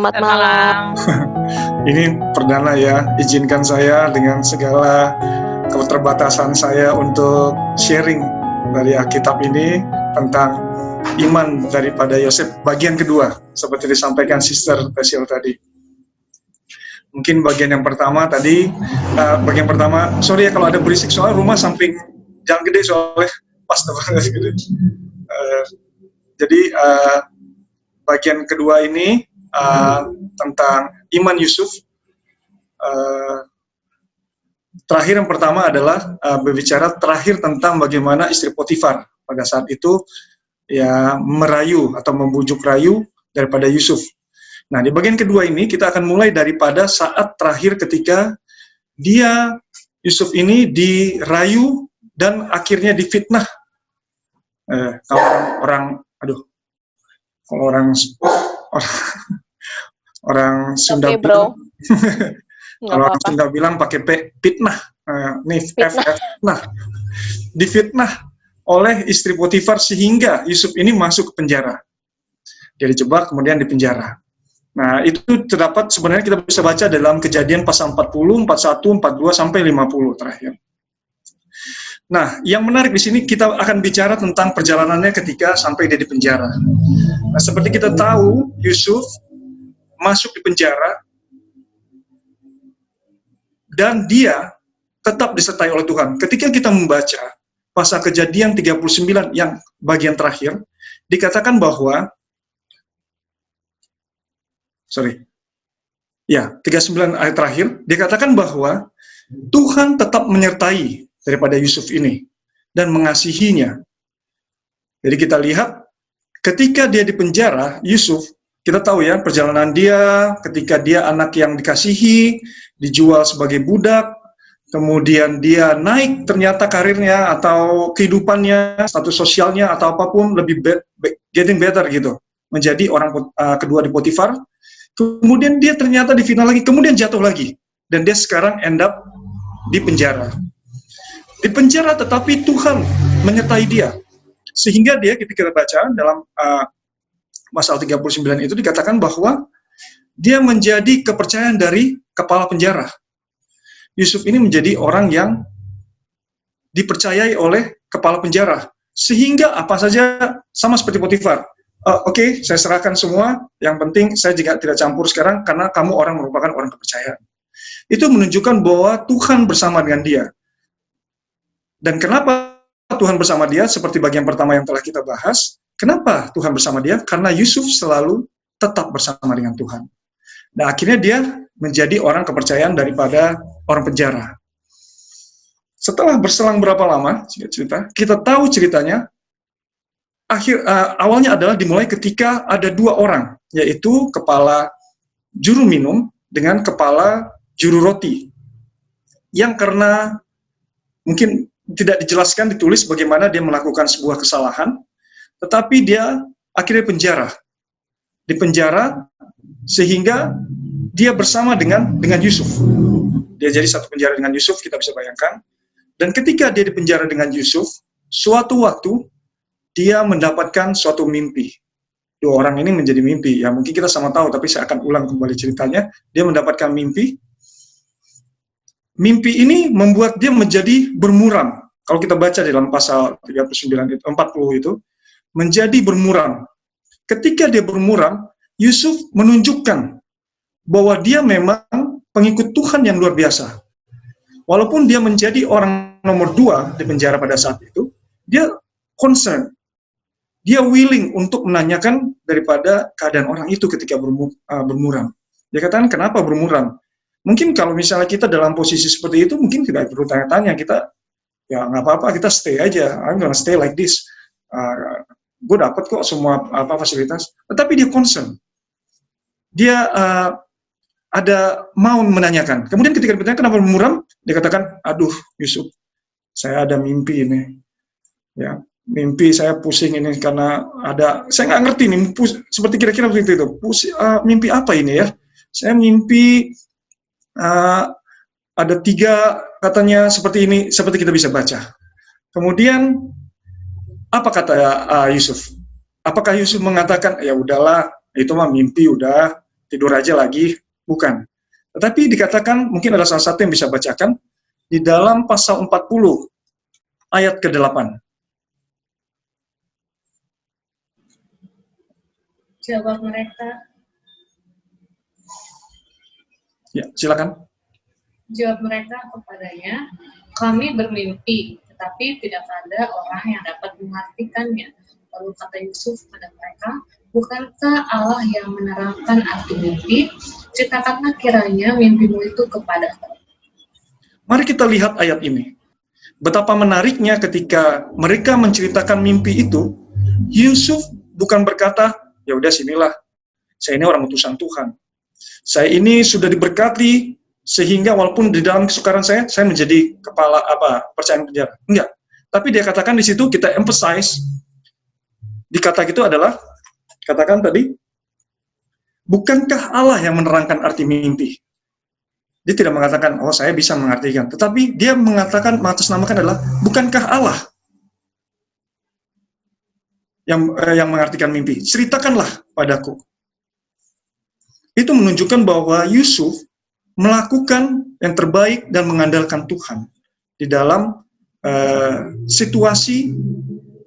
Selamat malam. Ini perdana ya, izinkan saya dengan segala keterbatasan saya untuk sharing dari Alkitab ini tentang iman daripada Yosef bagian kedua, seperti disampaikan Sister Tessiel tadi. Mungkin bagian yang pertama tadi, sorry ya kalau ada berisik, soalnya rumah samping jalan gede soalnya pas teman gede. Jadi bagian kedua ini tentang iman Yusuf. Terakhir yang pertama adalah berbicara terakhir tentang bagaimana istri Potifar pada saat itu ya merayu atau membujuk rayu daripada Yusuf. Nah, di bagian kedua ini kita akan mulai daripada saat terakhir ketika Yusuf ini dirayu dan akhirnya difitnah. Kalau orang Sunda bilang, kalau orang Sunda bilang pakai fitnah, difitnah oleh istri Potifar sehingga Yusuf ini masuk ke penjara. Dia dijebak kemudian di penjara. Nah, itu terdapat sebenarnya kita bisa baca dalam Kejadian pasal 40, 41, 42 sampai 50 terakhir. Nah, yang menarik di sini kita akan bicara tentang perjalanannya ketika sampai dia di penjara. Nah, seperti kita tahu, Yusuf masuk di penjara dan dia tetap disertai oleh Tuhan. Ketika kita membaca pasal Kejadian 39 yang bagian terakhir, dikatakan bahwa 39 ayat terakhir, dikatakan bahwa Tuhan tetap menyertai daripada Yusuf ini dan mengasihinya. Jadi kita lihat ketika dia di penjara, Yusuf, kita tahu ya perjalanan dia ketika dia anak yang dikasihi, dijual sebagai budak, kemudian dia naik ternyata karirnya atau kehidupannya, status sosialnya atau apapun lebih getting better gitu, menjadi orang kedua di Potifar. Kemudian dia ternyata difitnah lagi, kemudian jatuh lagi, dan dia sekarang end up di penjara. Di penjara tetapi Tuhan menyertai dia. Sehingga dia ketika kita baca dalam pasal 39 itu dikatakan bahwa dia menjadi kepercayaan dari kepala penjara. Yusuf ini menjadi orang yang dipercayai oleh kepala penjara. Sehingga apa saja sama seperti Potifar. Oke, saya serahkan semua, yang penting saya juga tidak campur sekarang karena kamu merupakan orang kepercayaan. Itu menunjukkan bahwa Tuhan bersama dengan dia. Dan kenapa Tuhan bersama dia? Seperti bagian pertama yang telah kita bahas. Kenapa Tuhan bersama dia? Karena Yusuf selalu tetap bersama dengan Tuhan. Nah, akhirnya dia menjadi orang kepercayaan daripada orang penjara. Setelah berselang berapa lama, kita tahu ceritanya, awalnya adalah dimulai ketika ada dua orang, yaitu kepala juru minum dengan kepala juru roti. Yang karena mungkin tidak dijelaskan, ditulis bagaimana dia melakukan sebuah kesalahan, tetapi dia akhirnya di penjara sehingga dia bersama dengan Yusuf. Dia jadi satu penjara dengan Yusuf, kita bisa bayangkan. Dan ketika dia di penjara dengan Yusuf, suatu waktu dia mendapatkan suatu mimpi. Dua orang ini menjadi mimpi. Ya mungkin kita sama tahu, tapi saya akan ulang kembali ceritanya. Dia mendapatkan mimpi. Mimpi ini membuat dia menjadi bermuram. Kalau kita baca dalam pasal 39 itu, 40 itu, menjadi bermuram. Ketika dia bermuram, Yusuf menunjukkan bahwa dia memang pengikut Tuhan yang luar biasa. Walaupun dia menjadi orang nomor 2 di penjara pada saat itu, dia concern. Dia willing untuk menanyakan daripada keadaan orang itu ketika bermuram. Dia katakan, kenapa bermuram? Mungkin kalau misalnya kita dalam posisi seperti itu, mungkin tidak perlu tanya-tanya. Kita, ya nggak apa-apa, kita stay aja. I'm gonna stay like this. Gue dapat kok semua fasilitas. Tetapi dia concern. Dia ada mau menanyakan. Kemudian ketika ditanya kenapa bermuram, dia katakan, aduh Yusuf, saya ada mimpi ini. Ya. Mimpi saya pusing ini karena saya nggak ngerti nih, seperti kira-kira begitu itu. Mimpi apa ini ya? Saya mimpi ada 3 katanya seperti ini, seperti kita bisa baca. Kemudian apa kata Yusuf? Apakah Yusuf mengatakan ya udahlah, itu mah mimpi udah, tidur aja lagi, bukan. Tetapi dikatakan, mungkin ada salah satu yang bisa bacakan, di dalam pasal 40 ayat ke-8. Jawab mereka. Ya, silakan. Jawab mereka kepadanya, kami bermimpi, tetapi tidak ada orang yang dapat mengartikannya. Lalu kata Yusuf pada mereka, bukankah Allah yang menerangkan arti mimpi? Ceritakanlah kiranya mimpimu itu kepadaku. Mari kita lihat ayat ini. Betapa menariknya ketika mereka menceritakan mimpi itu, Yusuf bukan berkata, ya udah sinilah, saya ini orang utusan Tuhan. Saya ini sudah diberkati sehingga walaupun di dalam kesukaran saya menjadi kepala percayaan penjara. Enggak. Tapi dia katakan di situ, kita emphasize di kata itu adalah, katakan tadi, bukankah Allah yang menerangkan arti mimpi? Dia tidak mengatakan, oh saya bisa mengartikan. Tetapi dia mengatakan, mengatasnamakan adalah, bukankah Allah yang mengartikan mimpi? Ceritakanlah padaku. Itu menunjukkan bahwa Yusuf melakukan yang terbaik dan mengandalkan Tuhan di dalam situasi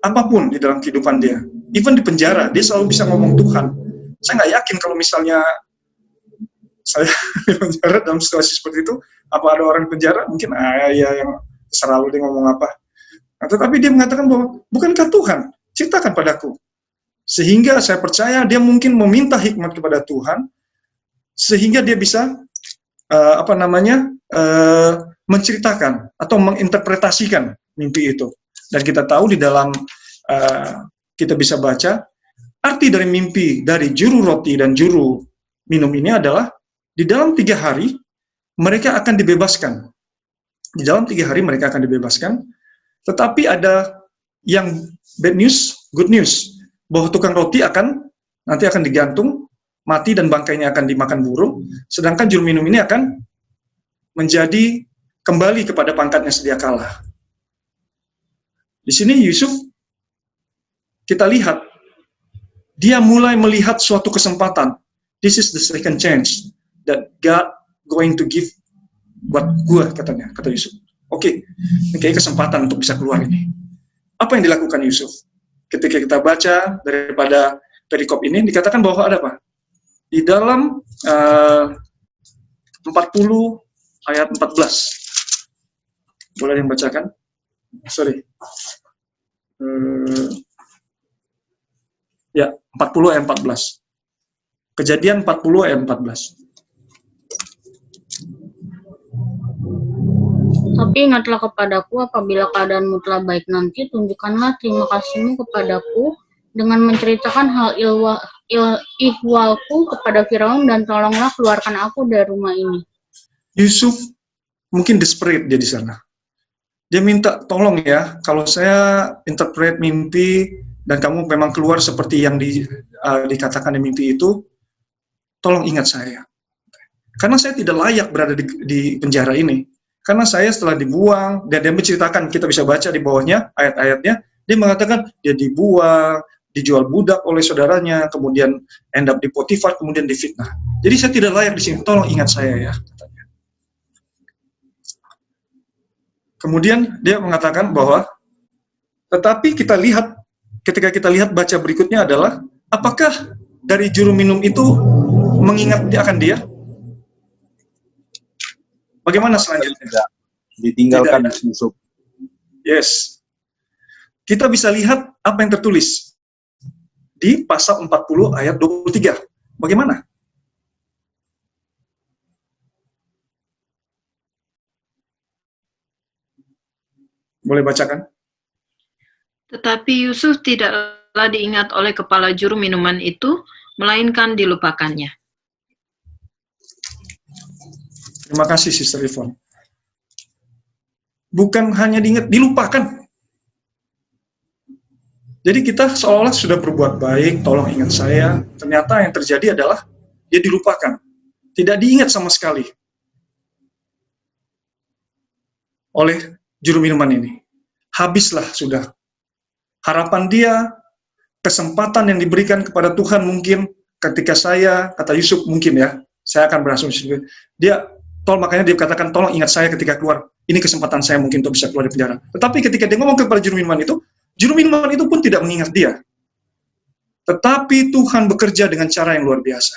apapun di dalam kehidupan dia. Even di penjara, dia selalu bisa ngomong Tuhan. Saya nggak yakin kalau misalnya saya di penjara dalam situasi seperti itu, apa ada orang penjara, mungkin ya yang selalu dia ngomong apa. Nah, tetapi dia mengatakan bahwa, bukankah Tuhan, ceritakan padaku. Sehingga saya percaya dia mungkin meminta hikmat kepada Tuhan, sehingga dia bisa menceritakan atau menginterpretasikan mimpi itu. Dan kita tahu di dalam kita bisa baca arti dari mimpi dari juru roti dan juru minum ini adalah di dalam 3 hari mereka akan dibebaskan. Di dalam 3 hari mereka akan dibebaskan. Tetapi ada yang bad news, good news, bahwa tukang roti nanti akan digantung, mati dan bangkainya akan dimakan burung, sedangkan juru minum ini akan menjadi kembali kepada pangkatnya sedia kala. Di sini Yusuf, kita lihat, dia mulai melihat suatu kesempatan. This is the second chance that God going to give buat gua, katanya, kata Yusuf. Oke, ini kayak kesempatan untuk bisa keluar ini. Apa yang dilakukan Yusuf? Ketika kita baca daripada perikop ini, dikatakan bahwa ada apa? Di dalam 40 ayat 14. Boleh yang bacakan? Sorry. Ya, 40 ayat 14. Kejadian 40 ayat 14. Tapi ingatlah kepadaku apabila keadaanmu telah baik nanti, tunjukkanlah terima kasihmu kepadaku dengan menceritakan hal ihwalku kepada Firaun dan tolonglah keluarkan aku dari rumah ini. Yusuf mungkin desperate dia di sana. Dia minta tolong ya, kalau saya interpret mimpi dan kamu memang keluar seperti yang dikatakan di mimpi itu, tolong ingat saya. Karena saya tidak layak berada di penjara ini. Karena saya setelah dibuang, dan dia menceritakan, kita bisa baca di bawahnya, ayat-ayatnya, dia mengatakan dia dibuang, dijual budak oleh saudaranya, kemudian end up di Potifar, kemudian difitnah. Jadi saya tidak layak di sini, tolong ingat saya ya, katanya. Kemudian dia mengatakan bahwa, tetapi kita lihat, ketika kita lihat baca berikutnya adalah, apakah dari juru minum itu mengingat akan dia? Bagaimana selanjutnya? Tidak. Ditinggalkan Yusuf. Yes. Kita bisa lihat apa yang tertulis di pasal 40 ayat 23. Bagaimana? Boleh bacakan? Tetapi Yusuf tidaklah diingat oleh kepala juru minuman itu, melainkan dilupakannya. Terima kasih, Sister Yvonne. Bukan hanya diingat, dilupakan. Jadi kita seolah-olah sudah berbuat baik, tolong ingat saya. Ternyata yang terjadi adalah dia dilupakan. Tidak diingat sama sekali oleh juru minuman ini. Habislah sudah. Harapan dia, kesempatan yang diberikan kepada Tuhan mungkin, ketika kata Yusuf mungkin ya, saya akan berasumsi. Makanya dia katakan, tolong ingat saya ketika keluar. Ini kesempatan saya mungkin untuk bisa keluar dari penjara. Tetapi ketika dia ngomong kepada juru minuman itu pun tidak mengingat dia. Tetapi Tuhan bekerja dengan cara yang luar biasa.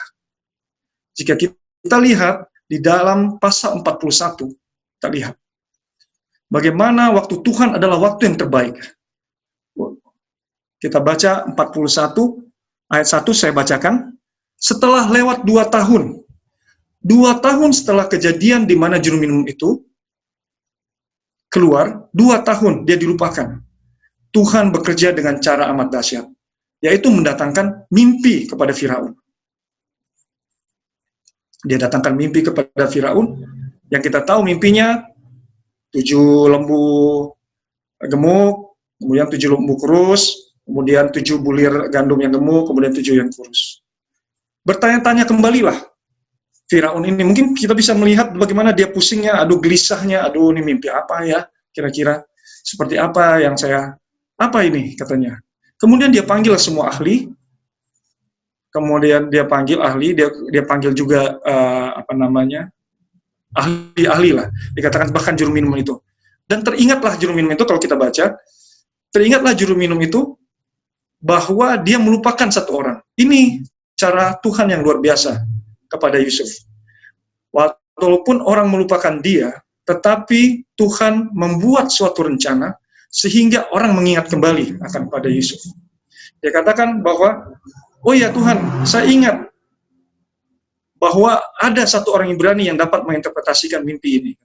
Jika kita lihat di dalam pasal 41, kita lihat bagaimana waktu Tuhan adalah waktu yang terbaik. Kita baca 41 ayat 1, saya bacakan. Setelah lewat 2 tahun, 2 tahun setelah kejadian di mana juru minum itu keluar, 2 tahun dia dilupakan. Tuhan bekerja dengan cara amat dahsyat, yaitu mendatangkan mimpi kepada Firaun. Dia datangkan mimpi kepada Firaun, yang kita tahu mimpinya 7 lembu gemuk, kemudian 7 lembu kurus, kemudian 7 bulir gandum yang gemuk, kemudian 7 yang kurus. Bertanya-tanya kembalilah Firaun ini. Mungkin kita bisa melihat bagaimana dia pusingnya, gelisahnya, ini mimpi apa ya, kira-kira seperti apa yang apa ini katanya. Kemudian dia panggil semua ahli, kemudian dia panggil ahli, dia panggil juga ahli-ahli lah, dikatakan bahkan juru minum itu. Dan teringatlah juru minum itu, kalau kita baca, teringatlah juru minum itu bahwa dia melupakan satu orang. Ini cara Tuhan yang luar biasa kepada Yusuf. Walaupun orang melupakan dia, tetapi Tuhan membuat suatu rencana sehingga orang mengingat kembali akan pada Yusuf. Dia katakan bahwa, oh ya Tuhan, saya ingat bahwa ada satu orang Ibrani yang dapat menginterpretasikan mimpi ini.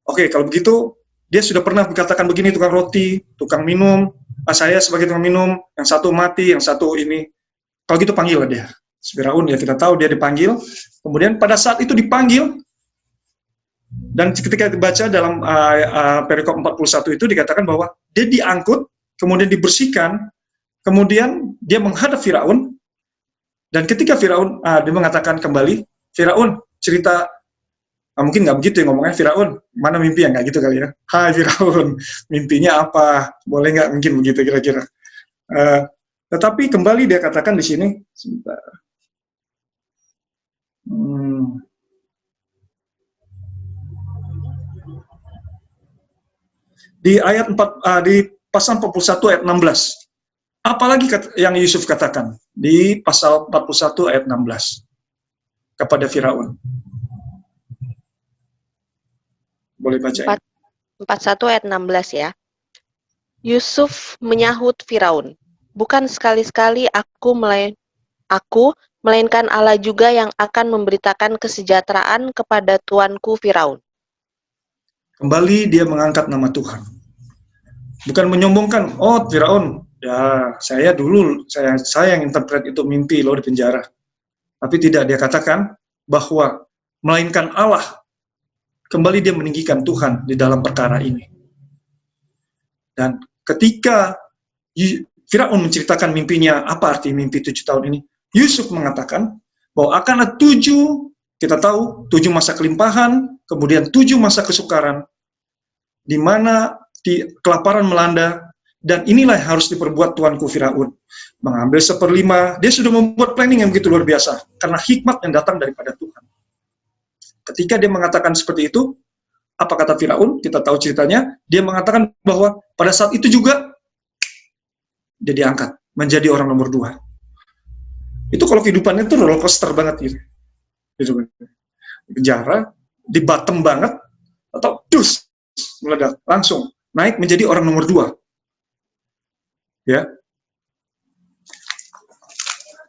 Oke, kalau begitu, dia sudah pernah berkatakan begini, tukang roti, tukang minum, saya sebagai tukang minum, yang satu mati, yang satu ini. Kalau gitu panggillah dia. Firaun, ya kita tahu dia dipanggil. Kemudian pada saat itu dipanggil, dan ketika dibaca dalam perikop 41 itu dikatakan bahwa dia diangkut, kemudian dibersihkan, kemudian dia menghadap Firaun, dan ketika Firaun, dia mengatakan kembali, Firaun, cerita, mungkin nggak begitu ya ngomongnya, Firaun, mana mimpi ya, nggak gitu kali ya. Hai Firaun, mimpinya apa? Boleh nggak mungkin begitu kira-kira. Tetapi kembali dia katakan di sini, sebentar. Di ayat 4, di pasal 41 ayat 16. Apalagi yang Yusuf katakan di pasal 41 ayat 16 kepada Firaun. Boleh baca. 41 ayat 16 ya. Yusuf menyahut Firaun, bukan sekali-sekali aku melainkan Allah juga yang akan memberitakan kesejahteraan kepada tuanku Firaun. Kembali dia mengangkat nama Tuhan. Bukan menyombongkan, oh Firaun, ya saya yang interpret itu mimpi lo di penjara. Tapi tidak, dia katakan bahwa melainkan Allah. Kembali dia meninggikan Tuhan di dalam perkara ini. Dan ketika Firaun menceritakan mimpinya, apa arti mimpi 7 tahun ini, Yusuf mengatakan bahwa akan ada 7, kita tahu 7 masa kelimpahan, kemudian 7 masa kesukaran, di mana kelaparan melanda, dan inilah yang harus diperbuat tuanku Firaun. Mengambil 1/5, dia sudah membuat planning yang begitu luar biasa, karena hikmat yang datang daripada Tuhan. Ketika dia mengatakan seperti itu, apa kata Firaun? Kita tahu ceritanya, dia mengatakan bahwa pada saat itu juga, dia diangkat, menjadi orang nomor 2. Itu kalau kehidupannya itu roller coaster banget gitu. Penjara, di bottom banget, atau dus, meledak, langsung naik menjadi orang nomor 2. Ya.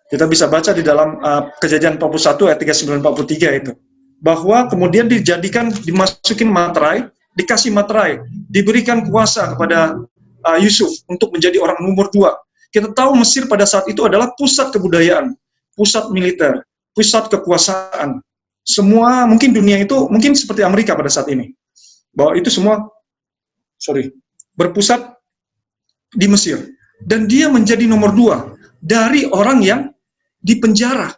Kita bisa baca di dalam Kejadian 41 ayat 39-43 itu. Bahwa kemudian dimasukin materai, dikasih materai, diberikan kuasa kepada Yusuf untuk menjadi orang nomor 2. Kita tahu Mesir pada saat itu adalah pusat kebudayaan, pusat militer, pusat kekuasaan. Semua, mungkin dunia itu, mungkin seperti Amerika pada saat ini. Bahwa itu semua berpusat di Mesir. Dan dia menjadi nomor 2 dari orang yang dipenjara.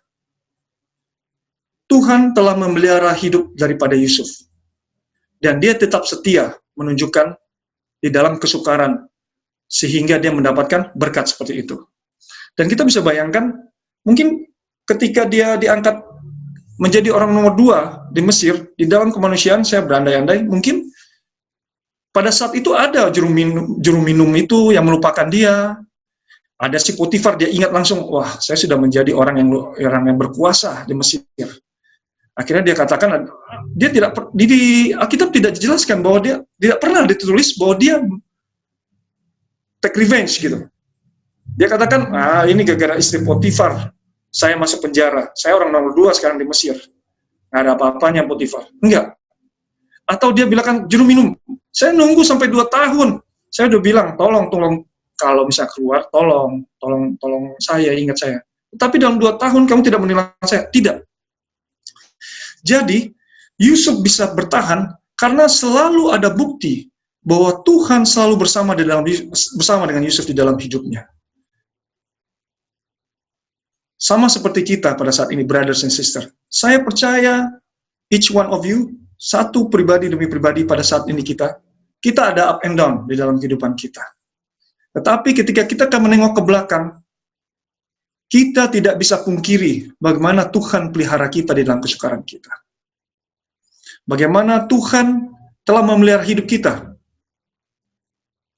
Tuhan telah memelihara hidup daripada Yusuf. Dan dia tetap setia menunjukkan di dalam kesukaran, sehingga dia mendapatkan berkat seperti itu. Dan kita bisa bayangkan, mungkin ketika dia diangkat menjadi orang nomor 2 di Mesir, di dalam kemanusiaan saya berandai-andai, mungkin pada saat itu ada juru minum itu yang melupakan dia. Ada si Potifar, dia ingat langsung, wah saya sudah menjadi orang yang berkuasa di Mesir. Akhirnya dia katakan, dia tidak di Alkitab tidak dijelaskan bahwa dia tidak pernah ditulis bahwa dia take revenge gitu. Dia katakan, ini gara-gara istri Potifar, saya masuk penjara. Saya orang nomor 2 sekarang di Mesir. Nggak ada apa-apanya Potifar. Enggak. Atau dia bilang, juru minum, saya nunggu sampai 2 tahun. Saya udah bilang, tolong, kalau bisa keluar, tolong saya, ingat saya. Tapi dalam 2 tahun kamu tidak menilai saya. Tidak. Jadi, Yusuf bisa bertahan karena selalu ada bukti bahwa Tuhan selalu bersama dengan Yusuf di dalam hidupnya. Sama seperti kita pada saat ini, brothers and sisters. Saya percaya, each one of you, satu pribadi demi pribadi pada saat ini kita ada up and down di dalam kehidupan kita. Tetapi ketika kita akan menengok ke belakang, kita tidak bisa pungkiri bagaimana Tuhan pelihara kita di dalam kesukaran kita. Bagaimana Tuhan telah memelihara hidup kita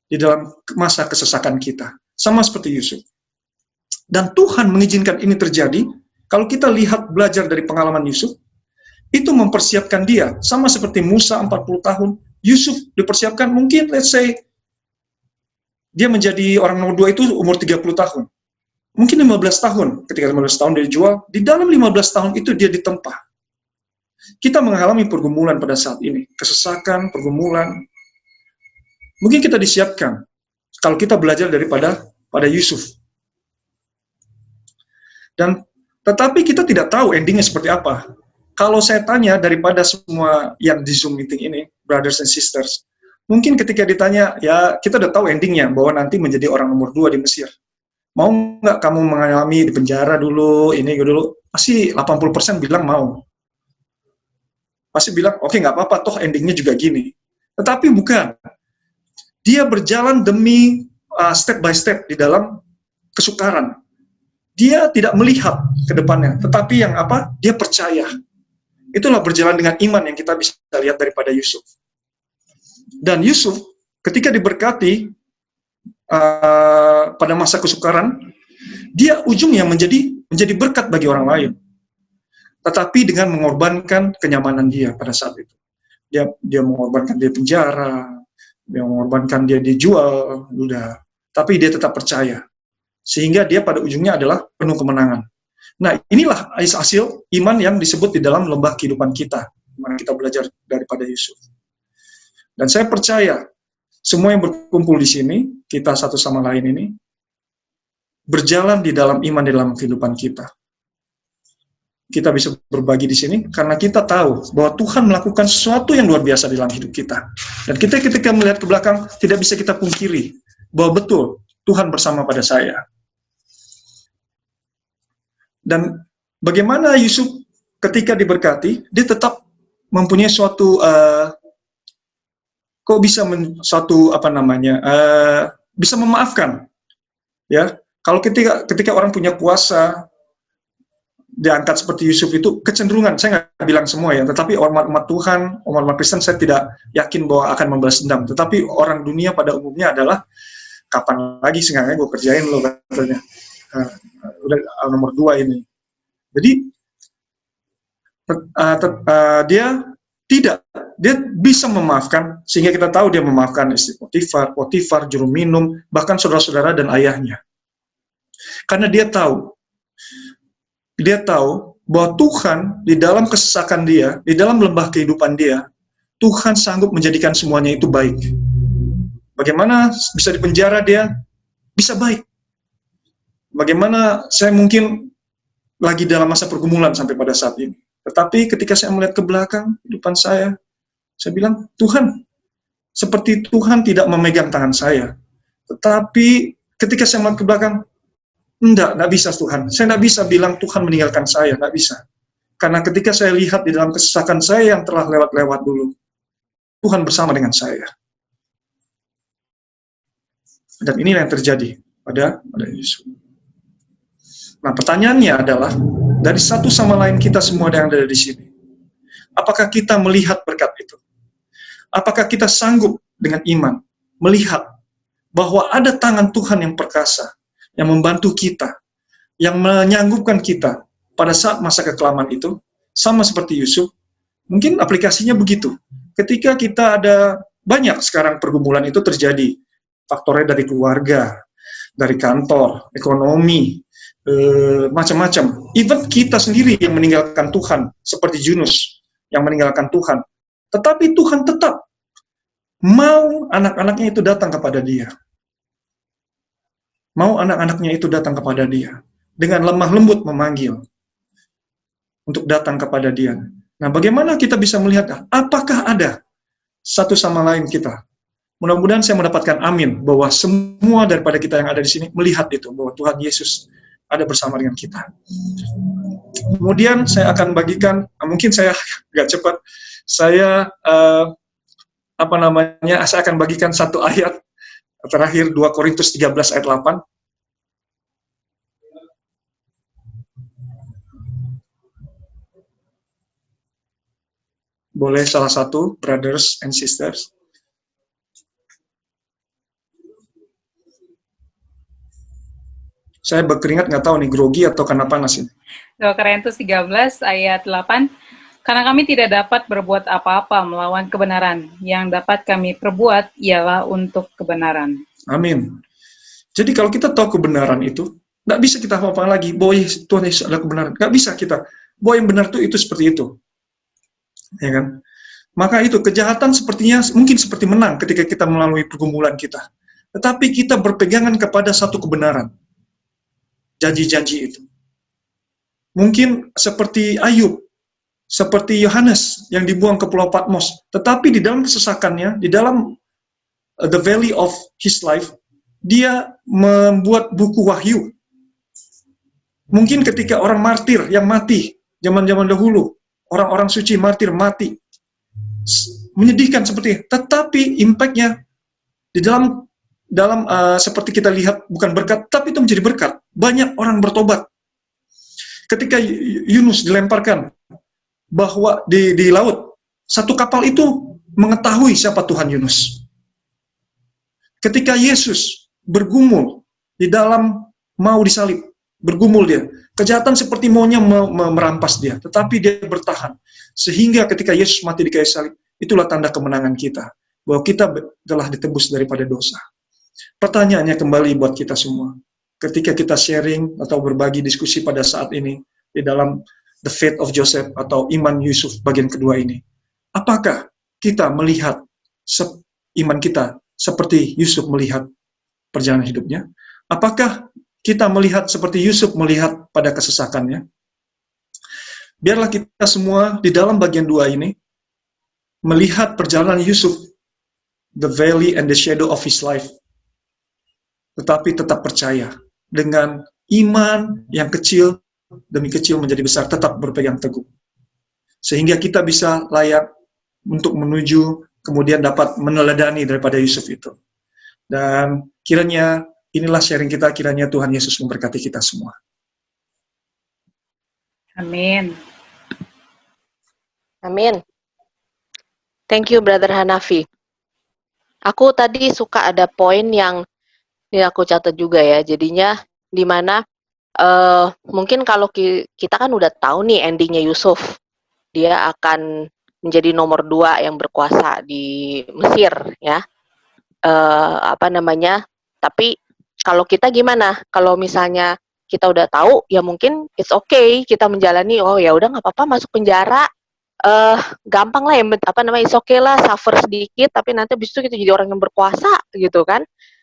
di dalam masa kesesakan kita. Sama seperti Yusuf. Dan Tuhan mengizinkan ini terjadi, kalau kita lihat belajar dari pengalaman Yusuf, itu mempersiapkan dia, sama seperti Musa 40 tahun, Yusuf dipersiapkan mungkin, let's say, dia menjadi orang nomor 2 itu umur 30 tahun. Mungkin 15 tahun, ketika 15 tahun dia dijual, di dalam 15 tahun itu dia ditempa. Kita mengalami pergumulan pada saat ini, kesesakan, pergumulan. Mungkin kita disiapkan, kalau kita belajar daripada Yusuf. Tetapi kita tidak tahu endingnya seperti apa. Kalau saya tanya daripada semua yang di Zoom meeting ini, brothers and sisters, mungkin ketika ditanya, ya kita udah tahu endingnya, bahwa nanti menjadi orang nomor 2 di Mesir. Mau nggak kamu mengalami di penjara dulu, ini dulu? Pasti 80% bilang mau. Pasti bilang, oke, nggak apa-apa, toh endingnya juga gini. Tetapi bukan. Dia berjalan demi step by step di dalam kesukaran. Dia tidak melihat ke depannya, tetapi yang apa? Dia percaya. Itulah berjalan dengan iman yang kita bisa lihat daripada Yusuf. Dan Yusuf, ketika diberkati pada masa kesukaran, dia ujungnya menjadi berkat bagi orang lain. Tetapi dengan mengorbankan kenyamanan dia pada saat itu. Dia mengorbankan dia penjara, dia mengorbankan dia dijual, udah. Tapi dia tetap percaya. Sehingga dia pada ujungnya adalah penuh kemenangan. Nah, inilah hasil iman yang disebut di dalam lembah kehidupan kita. Dimana kita belajar daripada Yusuf. Dan saya percaya, semua yang berkumpul di sini, kita satu sama lain ini, berjalan di dalam iman di dalam kehidupan kita. Kita bisa berbagi di sini, karena kita tahu bahwa Tuhan melakukan sesuatu yang luar biasa di dalam hidup kita. Dan kita ketika melihat ke belakang, tidak bisa kita pungkiri, bahwa betul, Tuhan bersama pada saya. Dan bagaimana Yusuf ketika diberkati, dia tetap mempunyai suatu bisa memaafkan. Ya, kalau ketika orang punya kuasa diangkat seperti Yusuf itu kecenderungan, saya nggak bilang semua ya, tetapi umat Tuhan, umat Kristen saya tidak yakin bahwa akan membalas dendam. Tetapi orang dunia pada umumnya adalah kapan lagi seenggaknya gue kerjain lo katanya. Udah nomor 2 ini. Jadi dia bisa memaafkan, sehingga kita tahu dia memaafkan istri Potifar, juru minum, bahkan saudara-saudara dan ayahnya. Karena dia tahu bahwa Tuhan di dalam kesesakan dia, di dalam lembah kehidupan dia, Tuhan sanggup menjadikan semuanya itu baik. Bagaimana bisa dipenjara dia bisa baik. Bagaimana saya mungkin lagi dalam masa pergumulan sampai pada saat ini. Tetapi ketika saya melihat ke belakang kehidupan saya bilang, Tuhan, seperti Tuhan tidak memegang tangan saya. Tetapi ketika saya melihat ke belakang, enggak bisa Tuhan. Saya enggak bisa bilang Tuhan meninggalkan saya, enggak bisa. Karena ketika saya lihat di dalam kesesakan saya yang telah lewat-lewat dulu, Tuhan bersama dengan saya. Dan inilah yang terjadi pada Yusuf. Nah, pertanyaannya adalah, dari satu sama lain kita semua yang ada di sini, apakah kita melihat berkat itu? Apakah kita sanggup dengan iman melihat bahwa ada tangan Tuhan yang perkasa, yang membantu kita, yang menyanggupkan kita pada saat masa kekelaman itu, sama seperti Yusuf? Mungkin aplikasinya begitu. Ketika kita ada banyak sekarang pergumulan itu terjadi, faktornya dari keluarga, dari kantor, ekonomi, macam-macam. Even kita sendiri yang meninggalkan Tuhan, seperti Yunus yang meninggalkan Tuhan. Tetapi Tuhan tetap mau anak-anaknya itu datang kepada Dia. Mau anak-anaknya itu datang kepada Dia. Dengan lemah lembut memanggil untuk datang kepada Dia. Nah, bagaimana kita bisa melihat? Apakah ada satu sama lain kita? Mudah-mudahan saya mendapatkan amin, bahwa semua daripada kita yang ada di sini melihat itu, bahwa Tuhan Yesus ada bersama dengan kita. Kemudian saya akan bagikan, mungkin saya agak cepat, saya saya akan bagikan satu ayat terakhir, 2 Korintus 13 ayat 8. Boleh salah satu, brothers and sisters. Saya berkeringat, nggak tahu nih, grogi atau karena panas ini. 2 Korintus 13 ayat 8. Karena kami tidak dapat berbuat apa-apa melawan kebenaran. Yang dapat kami perbuat ialah untuk kebenaran. Amin. Jadi kalau kita tahu kebenaran itu, nggak bisa kita apa-apa lagi, bahwa Tuhan Yesus adalah kebenaran. Nggak bisa kita, bahwa yang benar itu seperti itu. Ya kan? Maka itu, kejahatan sepertinya mungkin seperti menang ketika kita melalui pergumulan kita. Tetapi kita berpegangan kepada satu kebenaran. Janji-janji itu. Mungkin seperti Ayub, seperti Yohanes yang dibuang ke Pulau Patmos. Tetapi di dalam kesesakannya, di dalam the valley of his life, dia membuat buku Wahyu. Mungkin ketika orang martir yang mati, zaman-zaman dahulu, orang-orang suci martir mati, menyedihkan seperti itu. Tetapi impact-nya di dalam seperti kita lihat, bukan berkat, tapi itu menjadi berkat. Banyak orang bertobat. Ketika Yunus dilemparkan bahwa di laut, satu kapal itu mengetahui siapa Tuhan Yunus. Ketika Yesus bergumul di dalam mau disalib, bergumul dia, kejahatan seperti maunya merampas dia, tetapi dia bertahan. Sehingga ketika Yesus mati di kayu salib, itulah tanda kemenangan kita, bahwa kita telah ditebus daripada dosa. Pertanyaannya kembali buat kita semua, ketika kita sharing atau berbagi diskusi pada saat ini, di dalam The Faith of Joseph atau Iman Yusuf bagian kedua ini, apakah kita melihat iman kita seperti Yusuf melihat perjalanan hidupnya? Apakah kita melihat seperti Yusuf melihat pada kesesakannya? Biarlah kita semua di dalam bagian dua ini melihat perjalanan Yusuf, the valley and the shadow of his life, tetapi tetap percaya dengan iman yang kecil demi kecil menjadi besar, tetap berpegang teguh. Sehingga kita bisa layak untuk menuju, kemudian dapat meneladani daripada Yusuf itu. Dan kiranya inilah sharing kita, kiranya Tuhan Yesus memberkati kita semua. Amin. Amin. Thank you, Brother Hanafi. Aku tadi suka ada poin yang ini aku catat juga ya, jadinya di mana mungkin kalau kita kan udah tahu nih endingnya Yusuf, dia akan menjadi nomor 2 yang berkuasa di Mesir ya, tapi kalau kita gimana? Kalau misalnya kita udah tahu, ya mungkin it's okay kita menjalani, oh ya udah nggak apa-apa masuk penjara, gampang lah ya, it's okay lah, suffer sedikit, tapi nanti abis itu kita jadi orang yang berkuasa gitu kan.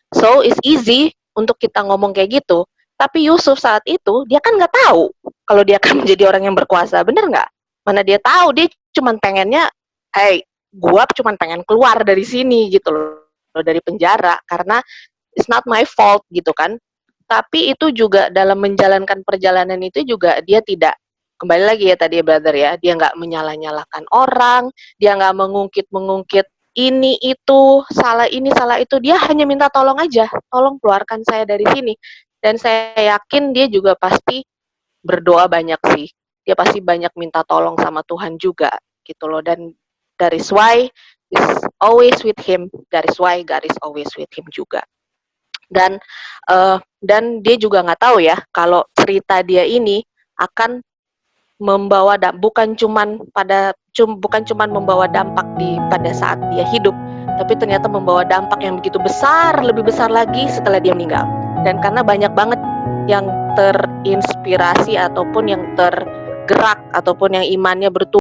So it's easy untuk kita ngomong kayak gitu. Tapi Yusuf saat itu, dia kan nggak tahu kalau dia akan menjadi orang yang berkuasa, bener nggak? Mana dia tahu, dia cuma pengennya, hey, gua cuma pengen keluar dari sini gitu loh, dari penjara, karena it's not my fault gitu kan. Tapi itu juga dalam menjalankan perjalanan itu juga dia tidak, kembali lagi ya tadi brother ya, dia nggak menyalah-nyalahkan orang, dia nggak mengungkit-mengungkit ini itu, salah ini, salah itu, dia hanya minta tolong aja, tolong keluarkan saya dari sini. Dan saya yakin dia juga pasti berdoa banyak sih. Dia pasti banyak minta tolong sama Tuhan juga gitu loh. Dan that is why is always with him. That is why God is always with him juga. Dan dia juga nggak tahu ya kalau cerita dia ini akan membawa bukan cuman membawa dampak pada saat dia hidup, tapi ternyata membawa dampak yang begitu besar, lebih besar lagi setelah dia meninggal. Dan karena banyak banget yang terinspirasi ataupun yang tergerak ataupun yang imannya bertumbuh